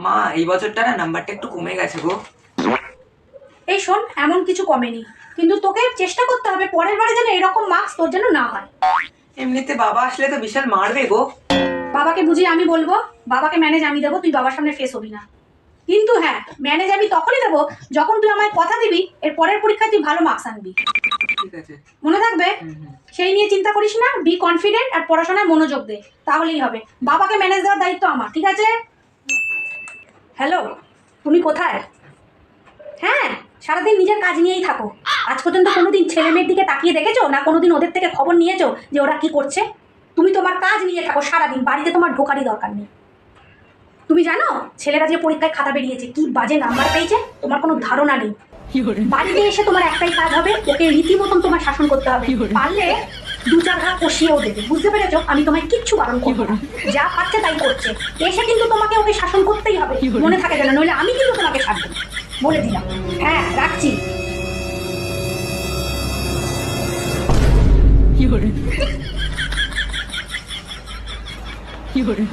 মা এই বছরটা না নাম্বারটা একটু কমে গেছে গো। এই শোন, এমন কিছু কমেনি, কিন্তু তোকে চেষ্টা করতে হবে পরের বারে যেন এরকম মার্কস তোর যেন না হয়। এমনিতে বাবা আসলে তো বিশাল মারবে গো। বাবাকে বুঝিয়ে আমি বলবো, বাবাকে ম্যানেজ আমি দেবো, তুই বাবার সামনে ফেস হবি না। কিন্তু হ্যাঁ, ম্যানেজ আমি তখনই দেবো যখন তুই আমায় কথা দিবি এর পরের পরীক্ষায় তুই ভালো মার্কস আনবি। ঠিক আছে, মনে থাকবে? সেই নিয়ে চিন্তা করিস না, বি কনফিডেন্ট আর পড়াশোনায় মনোযোগ দে, তাহলেই হবে। বাবাকে ম্যানেজ দেওয়ার দায়িত্ব আমার, ঠিক আছে? হ্যালো, তুমি কোথায়? হ্যাঁ, সারাদিন নিজের কাজ নিয়েই থাকো। আজ পর্যন্ত কোনোদিন ছেলে মেয়ের দিকে তাকিয়ে দেখেছো না? কোনোদিন ওদের থেকে খবর নিয়েছো যে ওরা কি করছে? তুমি তোমার কাজ নিয়ে থাকো সারাদিন, বাড়িতে তোমার ঢোকারই দরকার নেই। তুমি জানো ছেলেরা যে পরীক্ষায় খাতা বেরিয়েছে কি বাজে নাম্বার পেয়েছে? তোমার কোনো ধারণা নেই। বাড়িতে এসে তোমার একটাই কাজ হবে, ওকে রীতিমতন তোমার শাসন করতে হবে। পারলে দু চার ঘা কষিয়েও দেবে, বুঝতে পেরেছো? আমি তোমায় কিচ্ছু বারণ করবো না, যা পাচ্ছে তাই করছে। এসে কিন্তু তোমাকে ওকে শাসন করতেই হবে, মনে থাকে যেন, নইলে আমি কিন্তু তোমাকে ছাড়বো, বলে দিলাম। হ্যাঁ, রাখছি। কি করে